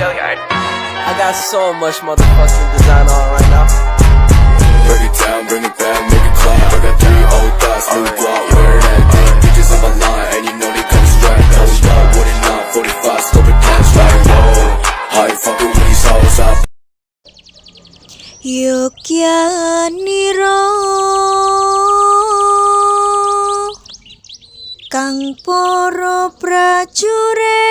I got so much motherfucking design on right now. Break it down, bring it back, make it clap. I got 3 old thoughts, new guap, wear that thing. Bitches on my line, and you know they come straight. Hold up, what it not, 45, scope it cash like whoa. How you fucking with these hoes up? Yogyaniro kang para prajurit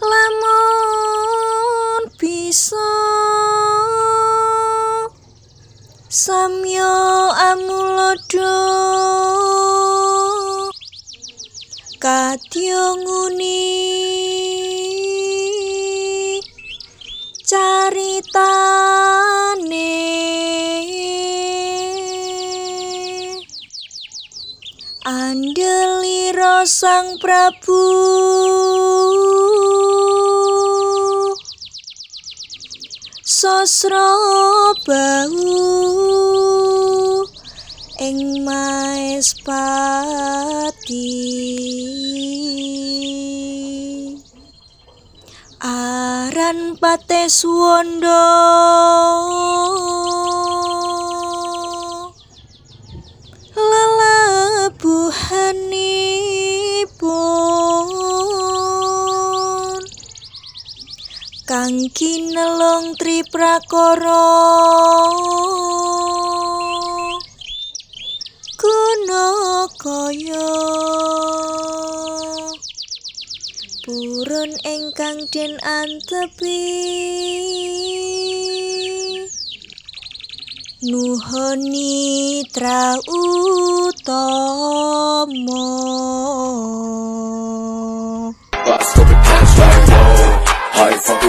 lamun bisa samya amulodo kadya nguni caritane andelira Sang Prabu sasra bahu ing Maespati aran Pateswanda lelabuhanipun kang kinelong triprakara Gunakaya purun ingkang den antepi nuhoni trautama. Scope it cash like whoa. How you fucking